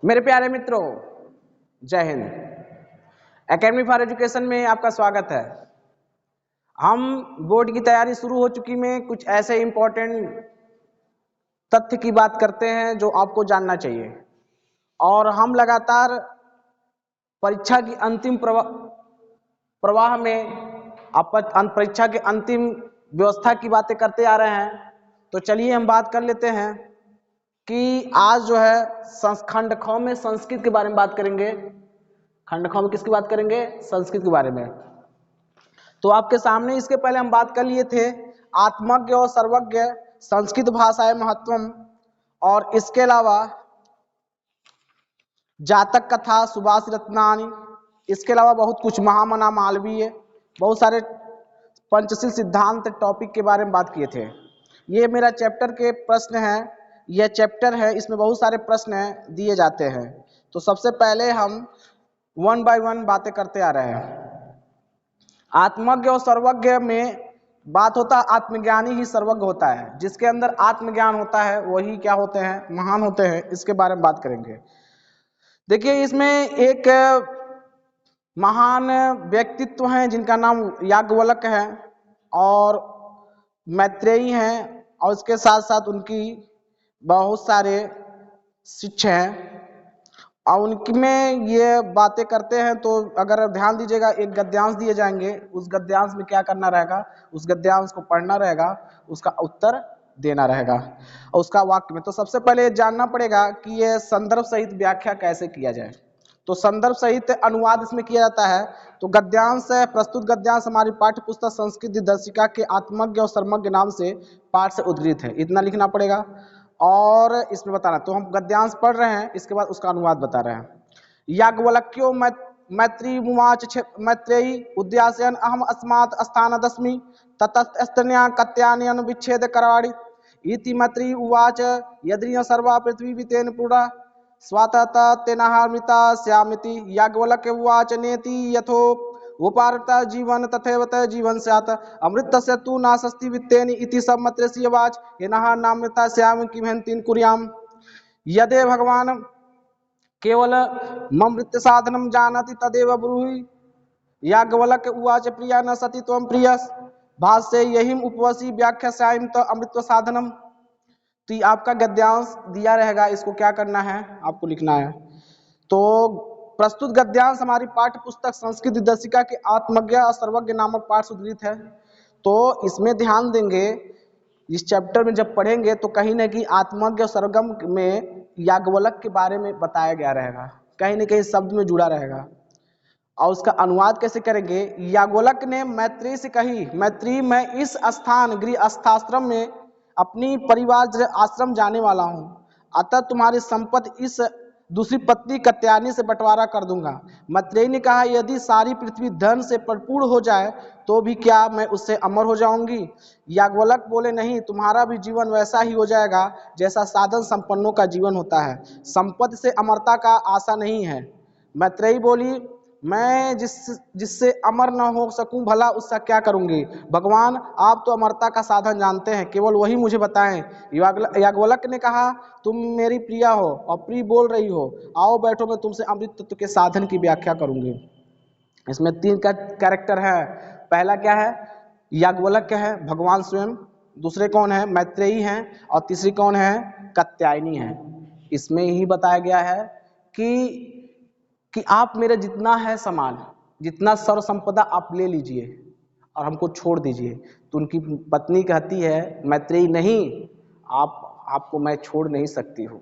मेरे प्यारे मित्रों, जय हिंद। एकेडमी फॉर एजुकेशन में आपका स्वागत है। हम बोर्ड की तैयारी शुरू हो चुकी में कुछ ऐसे इंपॉर्टेंट तथ्य की बात करते हैं जो आपको जानना चाहिए, और हम लगातार परीक्षा की अंतिम प्रवाह में परीक्षा के अंतिम व्यवस्था की बातें करते आ रहे हैं। तो चलिए हम बात कर लेते हैं कि आज जो है खंड ख में संस्कृत के बारे में बात करेंगे। खंड ख में किसकी बात करेंगे? संस्कृत के बारे में। तो आपके सामने इसके पहले हम बात कर लिए थे आत्मज्ञ और सर्वज्ञ, संस्कृत भाषाएं महत्वम, और इसके अलावा जातक कथा, सुभाष रत्नानी, इसके अलावा बहुत कुछ, महामना मालवीय, बहुत सारे पंचशील सिद्धांत टॉपिक के बारे में बात किए थे। ये मेरा चैप्टर के प्रश्न है, यह चैप्टर है, इसमें बहुत सारे प्रश्न दिए जाते हैं। तो सबसे पहले हम वन बाय वन बातें करते आ रहे हैं। आत्मज्ञ और सर्वज्ञ में बात होता है, आत्मज्ञानी ही सर्वज्ञ होता है। जिसके अंदर आत्मज्ञान होता है वही क्या होते हैं? महान होते हैं। इसके बारे में बात करेंगे। देखिए, इसमें एक महान व्यक्तित्व हैं जिनका नाम याज्ञवल्क्य है और मैत्रेयी हैं, और उसके साथ साथ उनकी बहुत सारे शिष्य हैं, और उनमें ये बातें करते हैं। तो अगर ध्यान दीजिएगा, एक गद्यांश दिए जाएंगे, उस गद्यांश में क्या करना रहेगा? उस गद्यांश को पढ़ना रहेगा, उसका उत्तर देना रहेगा और उसका वाक्य में। तो सबसे पहले जानना पड़ेगा कि ये संदर्भ सहित व्याख्या कैसे किया जाए। तो संदर्भ सहित अनुवाद इसमें किया जाता है। तो गद्यांश है, प्रस्तुत गद्यांश हमारी पाठ्य पुस्तक संस्कृत दिदर्शिका के आत्मज्ञ और सर्वज्ञ नाम से पाठ से उद्धृत है। इतना लिखना पड़ेगा और इसमें बताना। तो हम गद्यांश पढ़ रहे हैं, इसके बाद उसका अनुवाद बता रहे हैं। याज्ञवल्क्यो मैत्री मुवाच मैत्रेयी उद्यासयन अहम अस्मात् स्थानदस्मि ततस्तन्या कत्यानयन विच्छेद कराणि इति मैत्री उवाच यद्रिय सर्वा पृथ्वी वितेन पूरा स्वातः तेनाहामृता स्यामिति। याज्ञवल्क्य उवाच नेति यथो उपारता जीवन तथैव त जीवन स्यात् अमृतस्य तु नास्ति वित्तेन इति सब मैत्रेयस्य वाच येनः नामृता स्याम किमहन्तीन कुर्याम। यदे भगवान केवल ममृत्य साधनम जानति तदेव ब्रूहि। याज्ञवल्क्य उवाच प्रिया न सति त्वं प्रियस भाष्ये यही उपवसी व्याख्यास्याम त अमृत साधनम। तो ये आपका गद्यांश दिया रहेगा, इसको क्या करना है? आपको लिखना है। तो प्रस्तुत गद्यांश हमारी पाठ्य पुस्तक संस्कृत दिदर्शिका के आत्मज्ञ और सर्वज्ञ नामक पाठ से उद्धृत है। तो इसमें ध्यान देंगे, इस चैप्टर में जब पढ़ेंगे तो कहीं ना कहीं आत्मज्ञ और सर्वज्ञ में याज्ञवल्क्य के बारे में बताया गया रहेगा, कहीं ना कहीं शब्द में जुड़ा रहेगा। और उसका अनुवाद कैसे करेंगे? याज्ञवल्क्य ने मैत्रेयी से कही, मैत्रेयी मैं इस स्थान गृहस्थाश्रम में अपनी परिवार आश्रम जाने वाला हूँ, अतः तुम्हारी संपत्ति इस दूसरी पत्नी कत्यायनी से बंटवारा कर दूंगा। मैत्रेयी ने कहा, यदि सारी पृथ्वी धन से भरपूर हो जाए तो भी क्या मैं उससे अमर हो जाऊंगी? याज्ञवल्क्य बोले, नहीं, तुम्हारा भी जीवन वैसा ही हो जाएगा जैसा साधन संपन्नों का जीवन होता है। संपत्ति से अमरता का आशा नहीं है। मैत्रेयी बोली, मैं जिससे अमर न हो सकूं भला उसका क्या करूंगी? भगवान आप तो अमरता का साधन जानते हैं, केवल वही मुझे बताएं। याज्ञवल्क्य ने कहा, तुम मेरी प्रिया हो और प्रिय बोल रही हो, आओ बैठो, मैं तुमसे अमृत तत्व के साधन की व्याख्या करूंगी। इसमें तीन का कैरेक्टर है। पहला क्या है? याज्ञवल्क्य है, भगवान स्वयं। दूसरे कौन है? मैत्रेयी हैं। और तीसरी कौन है? कात्यायनी है। इसमें ही बताया गया है कि आप मेरा जितना है सामान, जितना सर्व संपदा आप ले लीजिए और हमको छोड़ दीजिए। तो उनकी पत्नी कहती है, मैत्रेयी, नहीं, आपको मैं छोड़ नहीं सकती हूँ,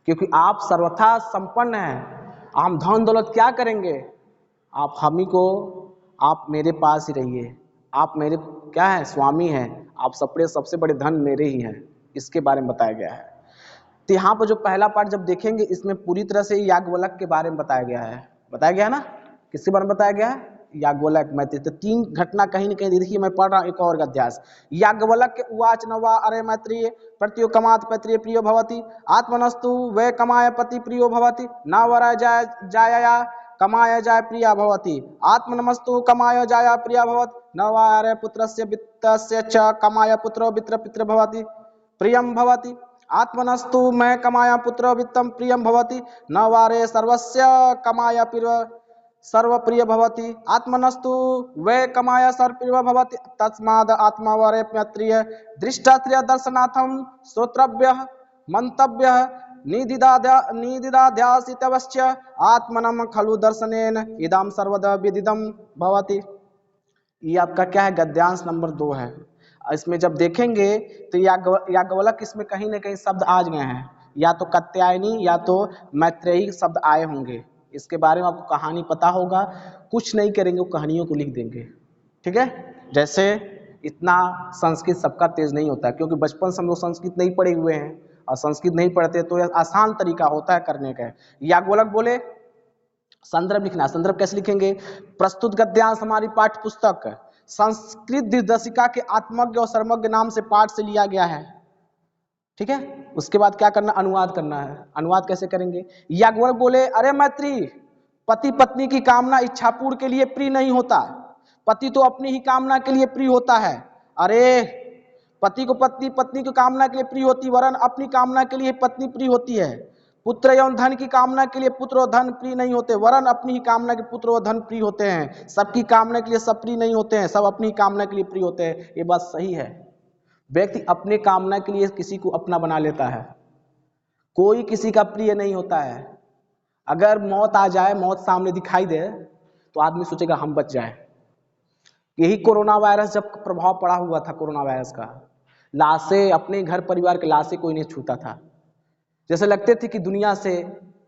क्योंकि आप सर्वथा संपन्न हैं। हम धन दौलत क्या करेंगे? आप हम ही को, आप मेरे पास ही रहिए। आप मेरे क्या है? स्वामी हैं। आप सबसे बड़े धन मेरे ही हैं। इसके बारे में बताया गया है। तो यहाँ पर जो पहला पार्ट जब देखेंगे, इसमें पूरी तरह से याज्ञवल्क्य के बारे में बताया गया है ना? किसके बारे में बताया गया है? याज्ञवल्क्य, मैत्रेयी। तो तीन घटना कहीं न कहीं देखिए, मैं पढ़ रहा हूँ एक और गद्यांश। याज्ञवल्क्य उवाच न वा अरे मैत्रेय प्रत्यो कमात पैत्रेय प्रियो भवति आत्मनस्तु वै कमाय पति प्रियो भवति न वरा जाया कमाय जाय प्रिया भवति आत्मनमस्तु कमाय जाया प्रिया भवति न वा अरे पुत्रस्य वित्तस्य च कमाय पुत्रो वित्र पित्र भवति प्रियम भवति आत्मनस्तु मैं कमाया पुत्र वित्तम प्रियम भवति न वारे सर्वस्य कमाया सर्वप्रिय भवति आत्मनस्तु वै कमाया सर्वप्रिय भवति तस्माद् आत्मा वारे प्रिय दृष्टात्रिय दर्शनार्थम श्रोत्रव्य मंतव्य निदिदाध्यासितवश्च आत्मनम खलु दर्शनेन इदम सर्वदा विदिदम भवति। ये आपका क्या है, गद्यांश नंबर 2 है। इसमें जब देखेंगे तो याज्ञवल्क्य इसमें कहीं ना कहीं शब्द आ गए हैं, या तो कात्यायनी या तो मैत्रेयी शब्द आए होंगे। इसके बारे में आपको कहानी पता होगा, कुछ नहीं करेंगे, वो कहानियों को लिख देंगे। ठीक है, जैसे इतना संस्कृत सबका तेज नहीं होता, क्योंकि बचपन से हम लोग संस्कृत नहीं पढ़े हुए हैं, और संस्कृत नहीं पढ़ते तो यह आसान तरीका होता है करने का। याज्ञवल्क्य बोले संदर्भ लिखना। संदर्भ कैसे लिखेंगे? प्रस्तुत गद्यांश हमारी पाठ्य पुस्तक संस्कृत दिग्दर्शिका के आत्मज्ञ और सर्वज्ञ नाम से पाठ से लिया गया है। ठीक है, उसके बाद क्या करना? अनुवाद करना है। अनुवाद कैसे करेंगे? याज्ञवल्क्य बोले अरे मैत्री, पति पत्नी की कामना इच्छापूर्ण के लिए प्रिय नहीं होता, पति तो अपनी ही कामना के लिए प्रिय होता है। अरे पति को पत्नी, पत्नी की कामना के लिए प्रिय होती, वरन अपनी कामना के लिए पत्नी प्रिय होती है। पुत्र एवं धन की कामना के लिए पुत्र और धन प्रिय नहीं होते, वरन अपनी ही कामना के पुत्र और धन प्रिय होते हैं। सबकी कामना के लिए सब प्रिय नहीं होते हैं, सब अपनी कामना के लिए प्रिय होते हैं। ये बात सही है। व्यक्ति अपने कामना के लिए किसी को अपना बना लेता है, कोई किसी का प्रिय नहीं होता है। अगर मौत आ जाए, मौत सामने दिखाई दे, तो आदमी सोचेगा हम बच जाए। यही कोरोना वायरस जब प्रभाव पड़ा हुआ था, कोरोना वायरस का, लाशें, अपने घर परिवार के लाशें कोई नहीं छूता था, जैसे लगते थे कि दुनिया से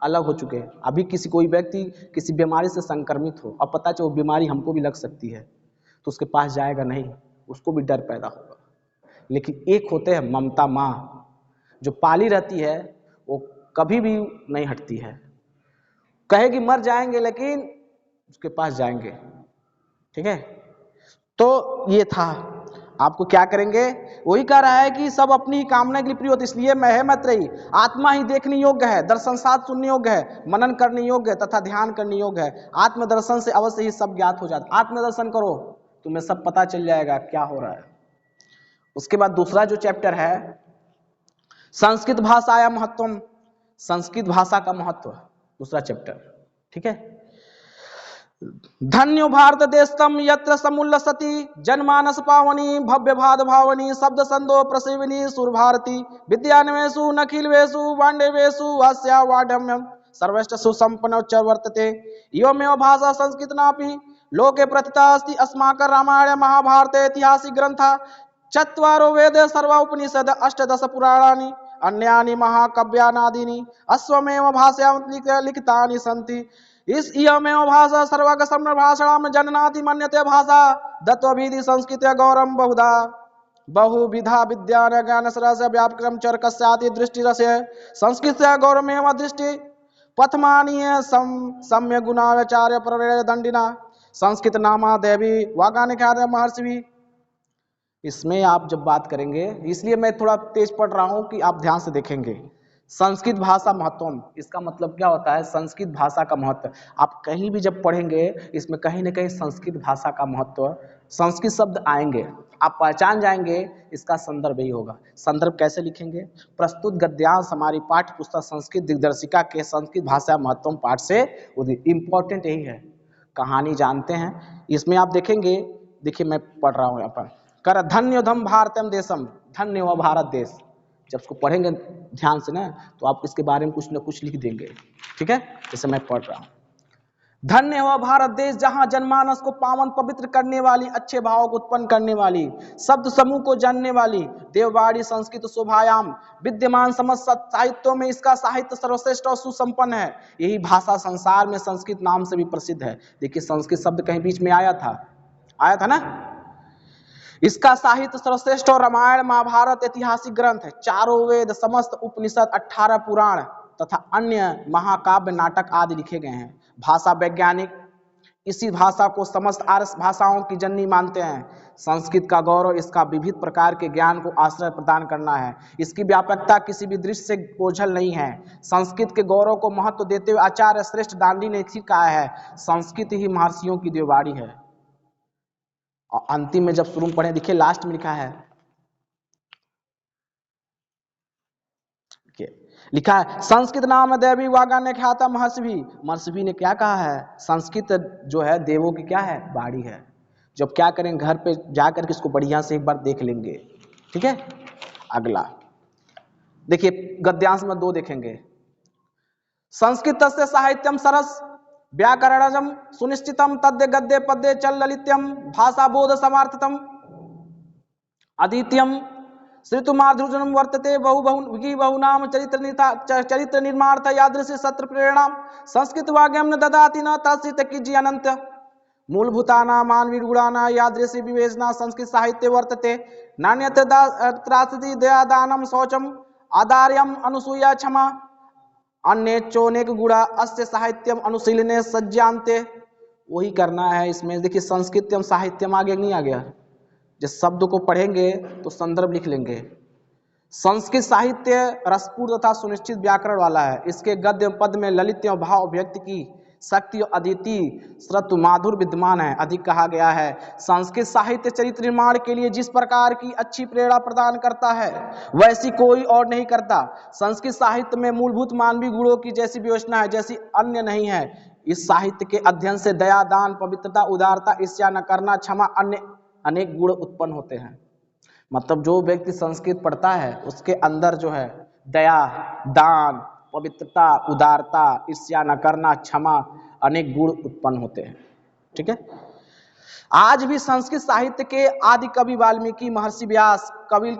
अलग हो चुके हैं। अभी कोई व्यक्ति किसी बीमारी से संक्रमित हो और पता चले वो बीमारी हमको भी लग सकती है, तो उसके पास जाएगा नहीं, उसको भी डर पैदा होगा। लेकिन एक होते हैं ममता माँ, जो पाली रहती है, वो कभी भी नहीं हटती है। कहेगी मर जाएंगे लेकिन उसके पास जाएंगे। ठीक है, तो ये था। आपको क्या करेंगे? वही कह रहा है कि सब अपनी कामना के लिए प्रिय होते, इसलिए मैं है मैत्रेयी, आत्मा ही देखने योग्य है, दर्शन साथ सुनने योग्य है, मनन करने योग्य है तथा ध्यान करने योग्य है। आत्मदर्शन से अवश्य ही सब ज्ञात हो जाता। आत्मदर्शन करो, तुम्हें सब पता चल जाएगा क्या हो रहा है। उसके बाद दूसरा जो चैप्टर है, संस्कृत भाषाया महत्वम, संस्कृत भाषा का महत्व, दूसरा चैप्टर। ठीक है, धन्यो भारत देशतम यत्र समुल्लसति जनमानस पावनी भव्य भाद भावनी शब्द संदो प्रसेविनी सुर भारती विद्यान्वेषु नखिलवेषु वाण्डेवेषु अस्या वाढम्यम सर्वश्च सुसंपन्न च वर्तते। एवमेव भाषा संस्कृत नापि लोके प्रथिता अस्ति अस्माकं रामायण महाभारते ऐतिहासिक ग्रंथा चत्वारो वेद सर्वा उपनिषद अष्टादश पुराणानि अन्यानि महाकाव्यानादीनि अस्वमेव भाषायां लिखितानि सन्ति। इस इयमेव भाषा सर्वग सम्र भाषाम जननाति मन्यते भाषा दत्तविधि संस्कृत गौरम बहुधा बहुविधा विद्यान ज्ञान सरस व्यापकम चरकस्याति दृष्टि रस्य संस्कृत गौरमेव दृष्टि पथमानीय सम्य गुणाचार्य प्रेरय दंडिना संस्कृत नामा देवी वागान ख्यात महर्षि। इसमें आप जब बात करेंगे, इसलिए मैं थोड़ा तेज पढ़ रहा हूं कि आप ध्यान से देखेंगे। संस्कृत भाषा महत्वम, इसका मतलब क्या होता है? संस्कृत भाषा का महत्व। आप कहीं भी जब पढ़ेंगे, इसमें कहीं ना कहीं संस्कृत भाषा का महत्व, संस्कृत शब्द आएंगे, आप पहचान जाएंगे, इसका संदर्भ यही होगा। संदर्भ कैसे लिखेंगे? प्रस्तुत गद्यांश हमारी पाठ्य पुस्तक संस्कृत दिग्दर्शिका के संस्कृत भाषा महत्वम पाठ से इंपॉर्टेंट यही है। कहानी जानते हैं, इसमें आप देखेंगे, देखिए मैं पढ़ रहा हूँ यहाँ पर, कर धन्योधम भारतम देशम, धन्य हुआ भारत देश। जब उसको पढ़ेंगे ध्यान से ना, तो आप इसके बारे में कुछ न कुछ लिख देंगे। ठीक है, जैसे मैं पढ़ रहा हूं, धन्य हुआ भारत देश जहां जनमानस को पावन पवित्र करने वाली, अच्छे भाव को उत्पन्न करने वाली, शब्द समूह को जानने वाली देववाड़ी संस्कृत शोभायाम विद्यमान समस्त साहित्यों में इसका साहित्य सर्वश्रेष्ठ और सुसंपन्न है। यही भाषा संसार में संस्कृत नाम से भी प्रसिद्ध है। देखिए संस्कृत शब्द कहीं बीच में आया था ना। इसका साहित्य सर्वश्रेष्ठ और रामायण महाभारत ऐतिहासिक ग्रंथ है, चारों वेद समस्त उपनिषद 18 पुराण तथा अन्य महाकाव्य नाटक आदि लिखे गए हैं। भाषा वैज्ञानिक इसी भाषा को समस्त आर्य भाषाओं की जननी मानते हैं। संस्कृत का गौरव इसका विविध प्रकार के ज्ञान को आश्रय प्रदान करना है। इसकी व्यापकता किसी भी दृश्य से ओझल नहीं है। संस्कृत के गौरव को महत्व देते हुए आचार्य श्रेष्ठ दांडी ने ठीक कहा है, संस्कृत ही महर्षियों की देववाड़ी है। और अंतिम में जब शुरू में पढ़े, देखिए लास्ट में लिखा है, लिखा है संस्कृत नाम देवी वागा ने ख्याता महर्षि ने क्या कहा है, संस्कृत जो है देवों की क्या है, बाड़ी है। जब क्या करेंगे, घर पे जाकर के इसको बढ़िया से एक बार देख लेंगे। ठीक है, अगला देखिए गद्यांश में 2 देखेंगे। संस्कृत से साहित्यम सरस व्याकरणजम सुनिश्चितम तद्य गद्य पद्य चल ललित्यम भाषा बोध समार्थतम अद्वितीयम श्रुतुमाधुर्यम वर्तते बहुनाम चरित्र निर्माण यादृश सत्र प्रेरणा संस्कृत वाग्यम न ददाति न तत्सित कीजिए अनंत मूलभूताना मानवीय गुणाना यादृशी विवेचना संस्कृत साहित्य वर्तते नान्यत्र त्रासति दयादानम शौचम आदार्यम अनुसूया क्षमा अन्य चोनेक गुणा अस्य साहित्यम अनुशीलने सज्जान्ते। वही करना है इसमें। देखिए संस्कृतम साहित्यम आगे नहीं आ गया, जिस शब्द को पढ़ेंगे तो संदर्भ लिख लेंगे। संस्कृत साहित्य रसपूर्ण तथा सुनिश्चित व्याकरण वाला है। इसके गद्य पद में ललित भाव अभिव्यक्ति की शक्ति और अदिति श्रुत माधुर विद्यमान है। अधिक कहा गया है संस्कृत साहित्य चरित्र निर्माण के लिए जिस प्रकार की अच्छी प्रेरणा प्रदान करता है वैसी कोई और नहीं करता। संस्कृत साहित्य में मूलभूत मानवीय गुणों की जैसी विवेचना है जैसी अन्य नहीं है। इस साहित्य के अध्ययन से दया, दान, पवित्रता, उदारता, ईर्ष्या न करना, क्षमा, अन्य अनेक गुण उत्पन्न होते हैं। मतलब जो व्यक्ति संस्कृत पढ़ता है उसके अंदर जो है दया, दान, पवित्रता, उदारता, ईर्ष्या न करना, क्षमा, अनेक गुण उत्पन्न होते हैं। ठीक है, आज भी संस्कृत साहित्य के आदि कवि वाल्मीकि, महर्षि व्यास, कवि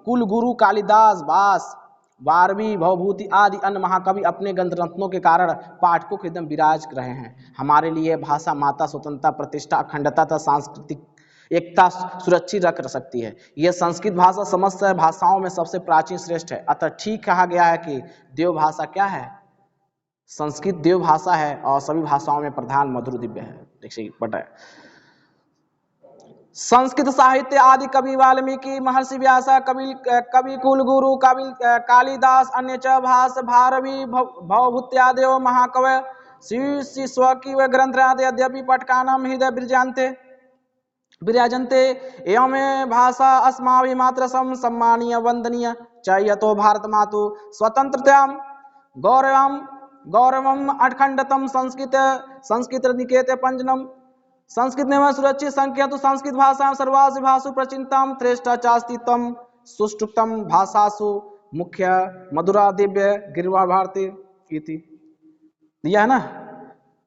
कुलगुरु कालिदास, भास, वारवी, भवभूति आदि अन्य महाकवि अपने ग्रंथ रत्नों के कारण पाठकों के एकदम विराज रहे हैं। हमारे लिए भाषा माता स्वतंत्रता, प्रतिष्ठा, अखंडता तथा सांस्कृतिक एकता सुरक्षित रख सकती है। यह संस्कृत भाषा समस्त भाषाओं में सबसे प्राचीन श्रेष्ठ है। अतः ठीक कहा गया है कि देव भाषा क्या है, संस्कृत देव भाषा है और सभी भाषाओं में प्रधान, मधुर, दिव्य है। देखिए बताए संस्कृत साहित्य आदि कवि वाल्मीकि, महर्षि व्यास, कवि कुलगुरु कालिदास, अन्य च भास, भारवी, भवभूत्यादेव महाकवय श्री स्वकी व ग्रंथादि यद्यपि पटकानाम हृदय विराजन्ते एवं भाषा अस्माभिः मात्र सम्मानीय वंदनीय च यतो भारत मातु स्वतंत्रतां गौरवम अखंडतम संस्कृत निकेत पंजनम संस्कृत में सुरक्षित संख्या तो संस्कृत भाषा सर्वासु भाषु प्रचिंतम श्रेष्ठ चास्तित्वम सुष्टुतम भाषासु मुख्य मधुरा दिव्य गिरिवा भारती इति दिया है ना।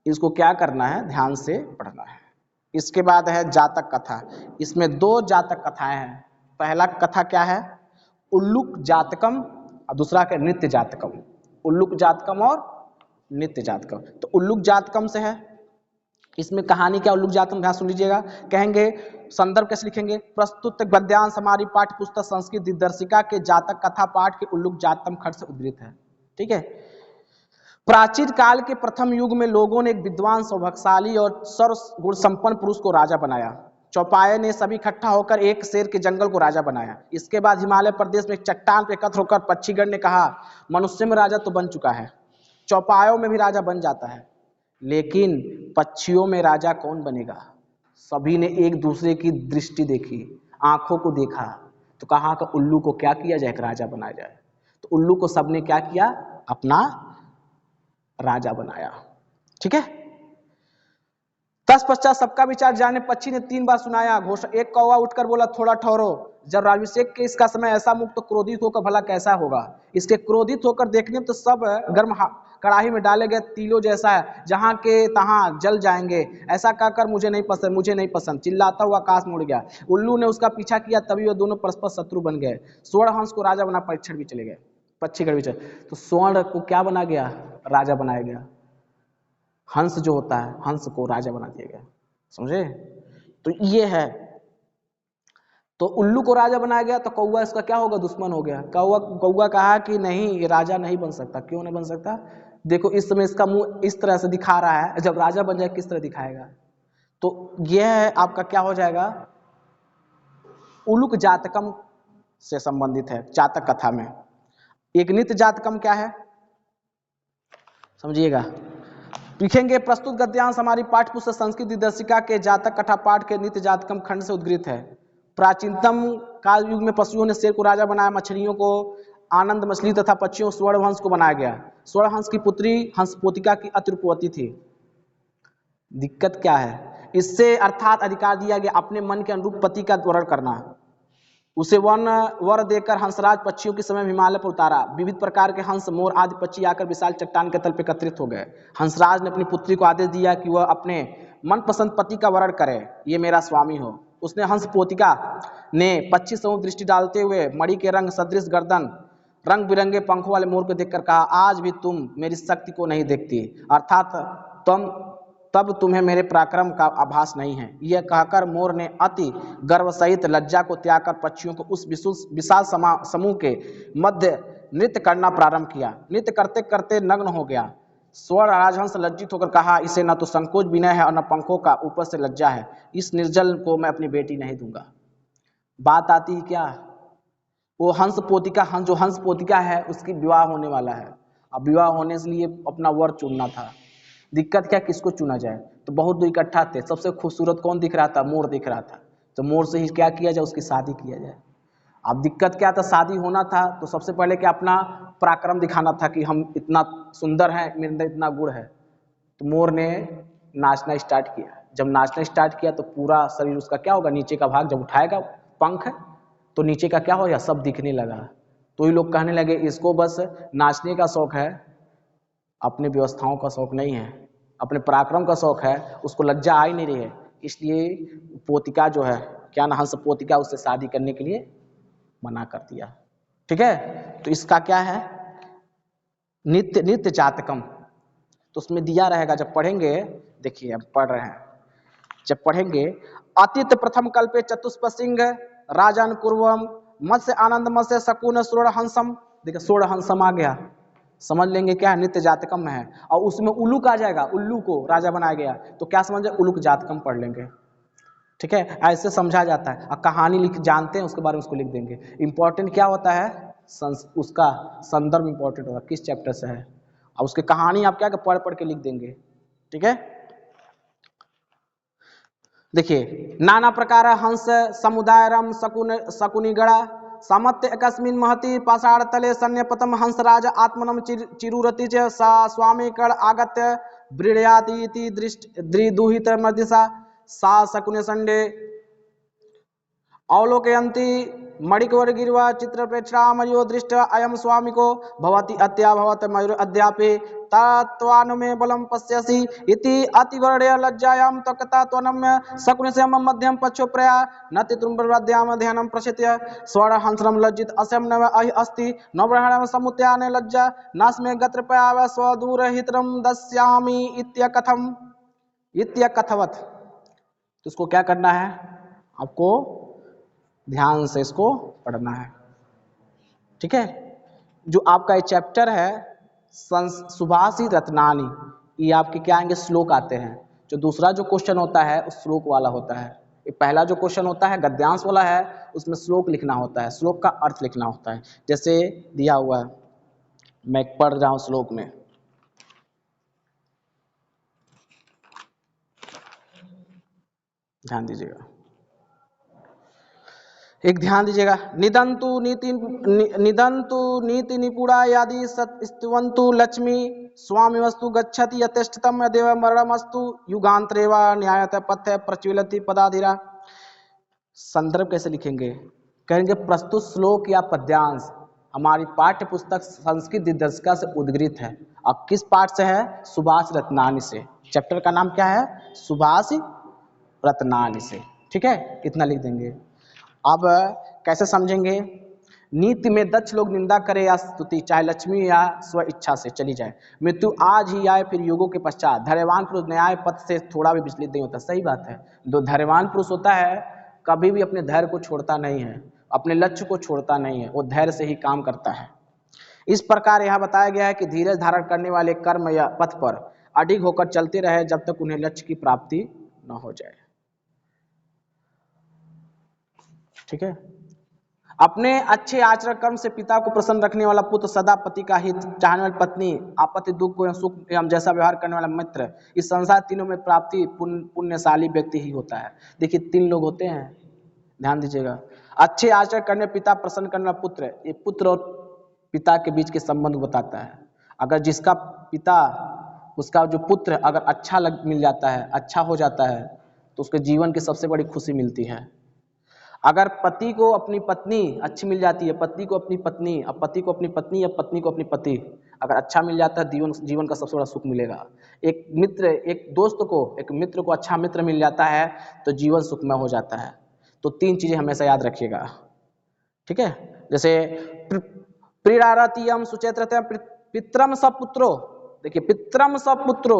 इसको क्या करना है, ध्यान से पढ़ना है। इसके बाद है जातक कथा। इसमें 2 जातक कथाएं हैं। पहला कथा क्या है, उल्लुक जातकम और दूसरा क्या, नित्य जातकम। उल्लुक जातकम और नित्य जातकम। तो उल्लुक जातकम से है, इसमें कहानी क्या, उल्लुक जातकम ध्यान सुन लीजिएगा। कहेंगे संदर्भ कैसे लिखेंगे, प्रस्तुत गद्यांश हमारी पाठ्य पुस्तक संस्कृत दिग्दर्शिका के जातक कथा पाठ के उल्लुक जातकम खंड से उद्धृत है। ठीक है, प्राचीन काल के प्रथम युग में लोगों ने एक विद्वान, सौभाग्यशाली और सर्व गुण संपन्न पुरुष को राजा बनाया। चौपाए ने सभी इकट्ठा होकर एक शेर के जंगल को राजा बनाया। इसके बाद हिमालय प्रदेश में एक चट्टान पर एकत्र होकर पक्षीगण ने कहा मनुष्य में राजा तो बन चुका है, चौपायों में भी राजा बन जाता है, लेकिन पक्षियों में राजा कौन बनेगा। सभी ने एक दूसरे की दृष्टि देखी, आंखों को देखा, तो कहा कि उल्लू को क्या किया जाए, एक राजा बनाया जाए। तो उल्लू को सबने क्या किया, अपना राजा बनाया। ठीक है, तत्पश्चात सबका विचार जाने पक्षी ने 3 बार सुनाया घोषणा। एक कौवा उठकर बोला थोड़ा ठहरो, जब राज्याभिषेक के इसका समय ऐसा मुक्त तो क्रोधित होकर भला कैसा होगा। इसके क्रोधित होकर देखने में तो सब गर्म कड़ाही में डाले गए तीलों जैसा है, जहां के तहां जल जाएंगे। ऐसा कहकर मुझे नहीं पसंद चिल्लाता हुआ आकाश में उड़ गया। उल्लू ने उसका पीछा किया, तभी वो दोनों परस्पर शत्रु बन गए। स्वर्ण हंस को राजा बना परीक्षण भी चले गए, पक्षीगण भी चले। तो स्वर्ण को क्या बना गया, राजा बनाया गया। हंस जो होता है, हंस को राजा बना दिया गया। समझे, तो ये है। तो उल्लू को राजा बनाया गया, तो कौवा इसका क्या होगा, दुश्मन हो गया। कौवा कहा कि नहीं, ये राजा नहीं बन सकता। क्यों नहीं बन सकता, देखो इस समय इसका मुंह इस तरह से दिखा रहा है, जब राजा बन जाए किस तरह दिखाएगा। तो यह है आपका क्या हो जाएगा, उल्लुक जातकम से संबंधित है। जातक कथा में एक नित्य जातकम क्या है, समझिएगा। लिखेंगे प्रस्तुत गद्यांश हमारी पाठ्य पुस्तक संस्कृत दिग्दर्शिका के जातक कथा पाठ के नित्य जातकम खंड से उद्गृत है। प्राचीनतम काल युग में पशुओं ने शेर को राजा बनाया, मछलियों को आनंद मछली तथा पक्षियों स्वर्णहंस को बनाया गया। स्वर्णहंस की पुत्री हंसपोतिका की अति रूपवती थी। दिक्कत क्या है? इससे अर्थात अधिकार दिया गया अपने मन के अनुरूप पति का वर्ण करना। उसे वर देकर हंसराज पक्षियों के समय हिमालय पर उतारा। विविध प्रकार के हंस, मोर आदि पक्षी आकर विशाल चट्टान के तल पर एकत्रित हो गए। हंसराज ने अपनी पुत्री को आदेश दिया कि वह अपने मनपसंद पति का वर्ण करे, ये मेरा स्वामी हो। उसने हंसपोतिका ने पक्षी समूह दृष्टि डालते हुए मणि के रंग सदृश गर्दन, रंग बिरंगे पंखों वाले मोर को देखकर कहा, आज भी तुम मेरी शक्ति को नहीं देखती, अर्थात तब तुम्हें मेरे पराक्रम का आभास नहीं है। यह कहकर मोर ने अति गर्व सहित लज्जा को त्याग कर पक्षियों को उस विशाल समूह के मध्य नृत्य करना प्रारंभ किया। नृत्य करते करते नग्न हो गया। स्वर्ण राजहंस लज्जित होकर कहा, इसे न तो संकोच विनय है और न पंखों का ऊपर से लज्जा है। इस निर्जल को मैं अपनी बेटी नहीं दूंगा। बात आती है क्या? वो हंसपोतिका, जो हंसपोतिका है उसकी विवाह होने वाला है। अब विवाह होने के लिए अपना वर चुनना था। दिक्कत क्या, किसको चुना जाए? तो बहुत दो इकट्ठा थे। सबसे खूबसूरत कौन दिख रहा था? मोर दिख रहा था। तो मोर से ही क्या किया जाए? उसकी शादी किया जाए। अब दिक्कत क्या था? शादी होना था तो सबसे पहले क्या अपना पराक्रम दिखाना था कि हम इतना सुंदर हैं, मेरे अंदर इतना गुण है। तो मोर ने नाचना स्टार्ट किया। जब नाचना स्टार्ट किया तो पूरा शरीर उसका क्या होगा, नीचे का भाग जब उठाएगा पंख है तो नीचे का क्या हो गया, सब दिखने लगा। तो ये लोग कहने लगे इसको बस नाचने का शौक है, अपने व्यवस्थाओं का शौक नहीं है, अपने पराक्रम का शौक है, उसको लज्जा आ ही नहीं रही है। इसलिए पोतिका जो है, क्या ना हंस पोतिका, उससे शादी करने के लिए मना कर दिया। ठीक है, तो इसका क्या है, नित्य जातकम। तो उसमें दिया रहेगा, जब पढ़ेंगे, देखिए हम पढ़ रहे हैं, जब पढ़ेंगे अतीत प्रथम कल्पे चतुष्पसिंह राजन कुर्वम मत्स्य आनंद मत्स्य शकुन सोड़ हंसम। देखिए सोड़ हंसम आ गया, समझ लेंगे क्या नित्य जातकम में है। और उसमें उल्लूक आ जाएगा, उल्लू को राजा बनाया गया, तो क्या समझे, उल्लूक जातकम पढ़ लेंगे। ठीक है, ऐसे समझा जाता है। और कहानी लिख जानते हैं उसके बारे में उसको लिख देंगे। इंपॉर्टेंट क्या होता है, उसका संदर्भ इंपॉर्टेंट होगा, किस चैप्टर से है, और उसकी कहानी आप क्या पढ़ पढ़ के लिख देंगे। ठीक है, देखिए नाना प्रकार हंस समुदाय रम शकुनिगणा सामत्य एकस्मिन् महति पाषाण तले सन्यपतम हंसराज आत्मनम चिरुरति च सा स्वामी कण आगत्य ब्रीडयाति इति दृदुहित मर्दिसा सा शकुने संडे अवलोकयन्ति मणिकवर गिर्वा चित्रप्रेक्षणा मयो दृष्ट अयम स्वामिको भवति अत्या भवत मयूर अद्यापि तत्वानुमे बलम पश्यसि इति अतिवर्ण्य लज्जायां तकता त्वनम्य शकुनस्य मम मध्यम पक्षो प्रया नति तुम्बरद्याम ध्यानं प्रचित्य स्वर्ण हंसरम लज्जित असम नव अहि अस्ति नवग्रहणं समुत्याने लज्जा नास्मे गत्रपयाव स्वदूरहितरं दस्यामि इत्यकथवत्। तो इसको क्या करना है, आपको ध्यान से इसको पढ़ना है। ठीक है, जो आपका ये चैप्टर है सुभाषी रत्नानी, ये आपके क्या आएंगे, श्लोक आते हैं। जो दूसरा जो क्वेश्चन होता है उस श्लोक वाला होता है। ये पहला जो क्वेश्चन होता है गद्यांश वाला है, उसमें श्लोक लिखना होता है, श्लोक का अर्थ लिखना होता है। जैसे दिया हुआ है, मैं पढ़ रहा हूं श्लोक में, ध्यान दीजिएगा, एक ध्यान दीजिएगा। निदंतु नीति निपुणा यदि स्तुवन्तु लक्ष्मी स्वामी वस्तु गच्छति यथेष्टतम यदेव मरणमस्तु युगांतरे वा न्यायत पथ्य प्रचलित पदाधिरा। संदर्भ कैसे लिखेंगे, कहेंगे प्रस्तुत श्लोक या पद्यांश हमारी पाठ्य पुस्तक संस्कृत दिग्दर्शिका से उद्गृत है। अब किस पाठ से है, सुभाष रत्नानी से। चैप्टर का नाम क्या है, सुभाष रत्नानी से। ठीक है, इतना लिख देंगे। अब कैसे समझेंगे, नीति में दक्ष लोग निंदा करे या स्तुति, चाहे लक्ष्मी या स्व इच्छा से चली जाए, मृत्यु आज ही आए फिर युगों के पश्चात, धैर्यवान पुरुष न्याय पथ से थोड़ा भी विचलित नहीं होता। सही बात है, जो धैर्यवान पुरुष होता है कभी भी अपने धैर्य को छोड़ता नहीं है, अपने लक्ष्य को छोड़ता नहीं है, वो धैर्य से ही काम करता है। इस प्रकार यहाँ बताया गया है कि धीरज धारण करने वाले कर्म या पथ पर अडिग होकर चलते रहे जब तक उन्हें लक्ष्य की प्राप्ति न हो जाए। ठीक है, अपने अच्छे आचरण कर्म से पिता को प्रसन्न रखने वाला पुत्र, सदा पति का हित चाहने वाली पत्नी, आपत्ति दुख को सुख एवं जैसा व्यवहार करने वाला मित्र, इस संसार तीनों में प्राप्ति पुण्यशाली व्यक्ति ही होता है। देखिए 3 लोग होते हैं, ध्यान दीजिएगा। अच्छे आचरण करने पिता प्रसन्न करने वाला पुत्र, ये पुत्र और पिता के बीच के संबंध को बताता है। अगर जिसका पिता, उसका जो पुत्र अगर अच्छा मिल जाता है, अच्छा हो जाता है, तो उसके जीवन की सबसे बड़ी खुशी मिलती है। अगर पति को अपनी पत्नी अच्छी मिल जाती है, पति को अपनी पत्नी, अब पति को अपनी पत्नी या पत्नी को अपनी पति अगर अच्छा मिल जाता है, जीवन का सबसे बड़ा सुख मिलेगा। एक मित्र को अच्छा मित्र मिल जाता है तो जीवन सुखमय हो जाता है। तो 3 चीजें हमेशा याद रखिएगा, ठीक है। जैसे प्रीणारतियम सुचेत्रतम पित्रम सपुत्रो, देखिए पित्रम सपुत्रो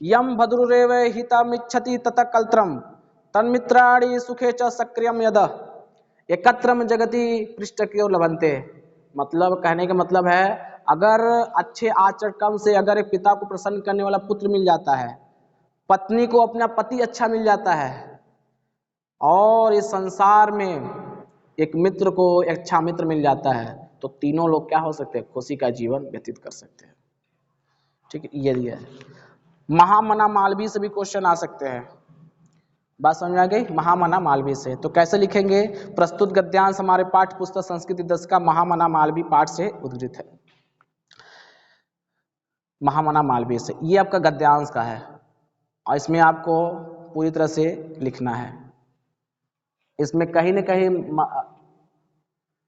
यम भद्रुरेव हितमिच्छति तत कल्त्रम तन्मित्राणि सुखे च सक्रियम यद एकत्रम जगति पृष्ठ की ओर लभंते। मतलब कहने का मतलब है, अगर अच्छे आचरण कर्म से अगर एक पिता को प्रसन्न करने वाला पुत्र मिल जाता है, पत्नी को अपना पति अच्छा मिल जाता है, और इस संसार में एक मित्र को एक अच्छा मित्र मिल जाता है, तो तीनों लोग क्या हो सकते हैं, खुशी का जीवन व्यतीत कर सकते हैं। ठीक है, ये दिया है। महामना मालवीय से भी क्वेश्चन आ सकते हैं। बात समझ आ गई? महामना मालवीय से तो कैसे लिखेंगे? प्रस्तुत गद्यांश हमारे पाठ्य पुस्तक संस्कृत 10 का महामना मालवीय पाठ से उद्धृत है। महामना मालवीय से, ये आपका गद्यांश का है और इसमें आपको पूरी तरह से लिखना है। इसमें कहीं न कहीं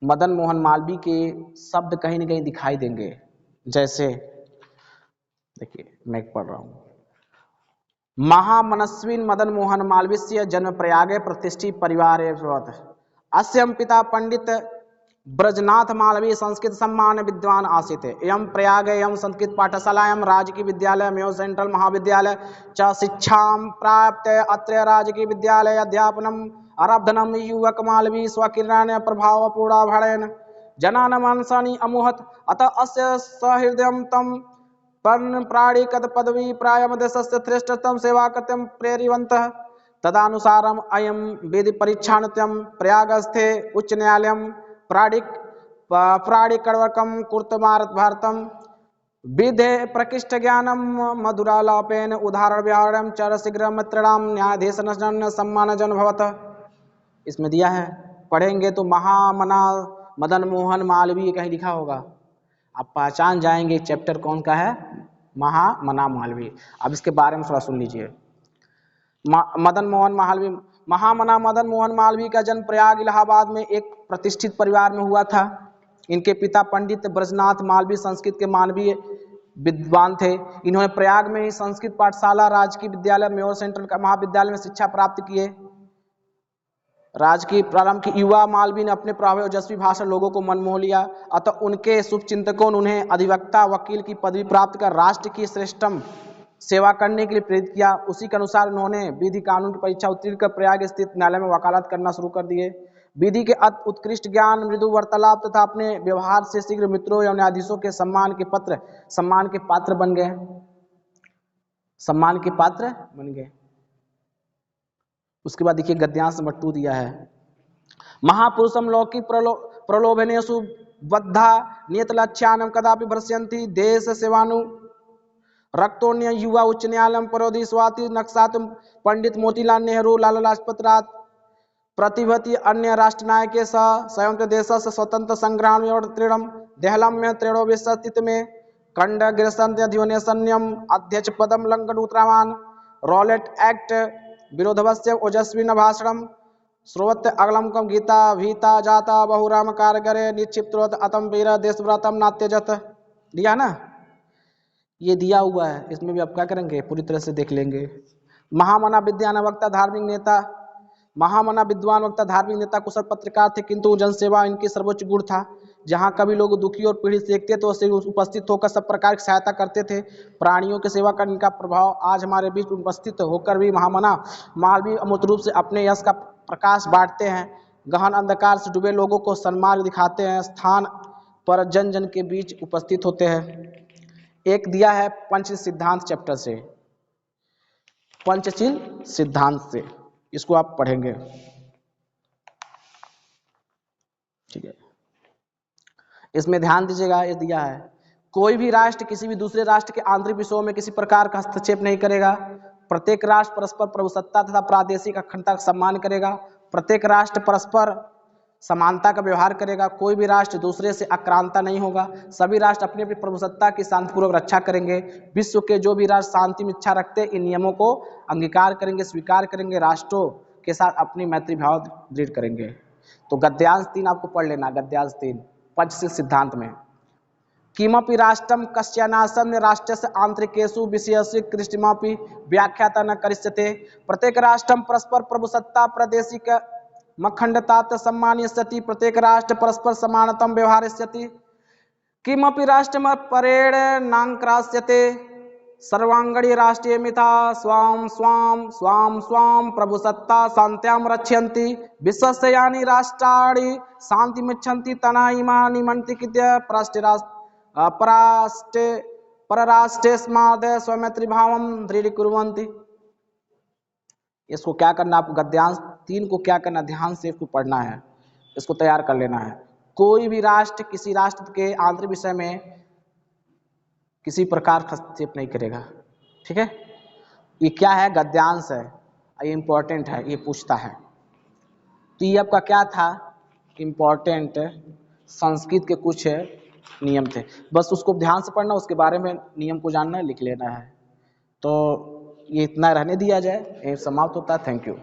मदन मोहन मालवीय के शब्द कहीं न कहीं दिखाई देंगे। जैसे देखिए मैं पढ़ रहा हूँ, महामनस्विन मदन मोहन मालवीय जन्म प्रयागे प्रतिष्ठित परिवारे भवत्। अस्यं पिता पंडित ब्रजनाथ मालवीय संस्कृत सम्मान विद्वान आसीत्। एवं प्रयाग एवं संस्कृत पाठशालायां राजकीय विद्यालय मेयो सेंट्रल महाविद्यालय च शिक्षां प्राप्त। अत्र राजकीय विद्यालय अध्यापनम् आरब्धनं युवक मालवीय स्वकीर्णेन प्रभावपूर्णाभावेन जनान् मनसानि अमुहत्। अतः अस्य सहृदयं तं प्राणिकद पदवी प्रायमदेशस्य श्रेष्ठतम सेवाकृत्यं प्रेरितवन्तः। तदानुसारम् अयं विधि परीक्षार्थं प्रयागस्थे उच्च न्यायालयं प्राणिकर्वकं कृतमारतं। विधे प्रकृष्ट ज्ञानं मधुरालापेन उदाहरण व्यवहारं च शीघ्र मित्राणां न्यायाधीशजन सम्मानजन भवतः। इसमें दिया है, पढ़ेंगे तो महामना मदन मोहन मालवीय कहीं लिखा होगा, आप पहचान जाएंगे चैप्टर कौन का है, महामना मालवीय। अब इसके बारे में थोड़ा सुन लीजिए। महामना मदन मोहन मालवीय का जन्म प्रयाग इलाहाबाद में एक प्रतिष्ठित परिवार में हुआ था। इनके पिता पंडित ब्रजनाथ मालवीय संस्कृत के मानवीय विद्वान थे। इन्होंने प्रयाग में ही संस्कृत पाठशाला राजकीय विद्यालय मेयो सेंट्रल का महाविद्यालय में शिक्षा प्राप्त किए। राजकीय प्रारंभ की युवा मालवीय ने अपने प्रभावी ओजस्वी भाषण लोगों को मनमोह लिया। अतः उनके शुभचिंतकों ने उन्हें अधिवक्ता वकील की पदवी प्राप्त कर राष्ट्र की श्रेष्ठतम सेवा करने के लिए प्रेरित किया। उसी के अनुसार उन्होंने विधि कानून की परीक्षा उत्तीर्ण कर प्रयाग स्थित न्यायालय में वकालत करना शुरू कर दिए। विधि के उत्कृष्ट ज्ञान, मृदु वार्तालाप तथा अपने व्यवहार से शीघ्र मित्रों एवं न्यायाधीशों के सम्मान के पात्र बन गए। सम्मान के पात्र बन गए। उसके बाद देखिए गद्यांश नंबर 2 दिया है। महापुरुषम लौकिक प्रलोभनेषु बद्धा नियत लक्ष्यानं कदापि भ्रश्यन्ति देश सेवानु रक्तोन्य युवा उच्च न्यायालय परोधि स्वाति नक्सात पंडित मोतीलाल नेहरू लाला लाजपत राय प्रतिभति अन्य राष्ट्र नायके सह संयुक्त देश स्वतंत्र संग्राम तृणम देहलम में त्रयोविंशतित में खंड अधिवनेशन्यम अध्यक्ष पदम लंघन उत्तरामान रॉलेट एक्ट विरोधवस्य ओजस्विन भाषणम श्रोवत अगलमकम गीता भीता जाता बहुराम कारगरे निक्षिप्त अतम वीर देशव्रतम नात्यजत। दिया ना, ये दिया हुआ है। इसमें भी आप क्या करेंगे, पूरी तरह से देख लेंगे। महामना विद्वान वक्ता धार्मिक नेता, महामना विद्वान वक्ता धार्मिक नेता कुशल पत्रकार थे, किंतु जनसेवा इनकी सर्वोच्च गुण था। जहाँ कभी लोग दुखी और पीड़ित देखते तो उससे उपस्थित होकर सब प्रकार की सहायता करते थे। प्राणियों की सेवा का इनका प्रभाव आज हमारे बीच उपस्थित होकर भी महामना मालवीय अमूर्त रूप से अपने यश का प्रकाश बांटते हैं। गहन अंधकार से डूबे लोगों को सन्मार्ग दिखाते हैं, स्थान पर जन जन के बीच उपस्थित होते हैं। एक दिया है पंचशील सिद्धांत चैप्टर से, पंचशील सिद्धांत से, इसको आप पढ़ेंगे, ठीक है। इसमें ध्यान दीजिएगा, ये दिया है कोई भी राष्ट्र किसी भी दूसरे राष्ट्र के आंतरिक विषयों में किसी प्रकार का हस्तक्षेप नहीं करेगा। प्रत्येक राष्ट्र परस्पर प्रभुसत्ता तथा प्रादेशिक अखंडता का सम्मान करेगा। प्रत्येक राष्ट्र परस्पर समानता का व्यवहार करेगा, कोई भी राष्ट्र दूसरे से आक्रांता नहीं होगा, सभी राष्ट्र अपनी अपनी प्रभुसत्ता की शांतिपूर्वक रक्षा करेंगे, विश्व के जो भी राष्ट्र शांति में इच्छा रखते इन नियमों को अंगीकार करेंगे, स्वीकार करेंगे, राष्ट्रों के साथ अपनी मैत्री भाव दृढ़ करेंगे। तो गद्यांश 3 आपको पढ़ लेना, गद्यांश 3 पंचशील सिद्धांत में। किमपि राष्ट्रम कस्यानासम राष्ट्रस्य आंतरिकेषु विषयेषु कृष्टिमपि व्याख्याता न करिष्यते। प्रत्येक राष्ट्रम परस्पर प्रभुसत्ता प्रादेशिक मखंडतात सम्मानयिष्यति। प्रत्येक राष्ट्र परस्पर समानतम व्यवहारिष्यति। किमपि राष्ट्रम परेण नांक्रास्यते। सर्वांगणी राष्ट्रीय मिथा स्वाम स्वाम स्वाम स्वाम प्रभुसत्ता शांत्याम रक्षयन्ति। विश्वस्य यानि राष्ट्राणि शान्तिमिच्छन्ति तना इमानि मन्त्रिकृत्य परराष्ट्रेस्माद् स्वमैत्री भावं दृढ़ीकुर्वन्ति। इसको क्या करना, आपको गद्यांश 3 को क्या करना, ध्यान से इसको पढ़ना है, इसको तैयार कर लेना है। कोई भी राष्ट्र किसी राष्ट्र के आंतरिक विषय में किसी प्रकार हस्तक्षेप नहीं करेगा, ठीक है। ये क्या है, गद्यांश है, ये इंपॉर्टेंट है, ये पूछता है। तो ये आपका क्या था, इंपॉर्टेंट संस्कृत के कुछ नियम थे, बस उसको ध्यान से पढ़ना, उसके बारे में नियम को जानना है, लिख लेना है। तो ये इतना रहने दिया जाए, ये समाप्त होता है। Thank you.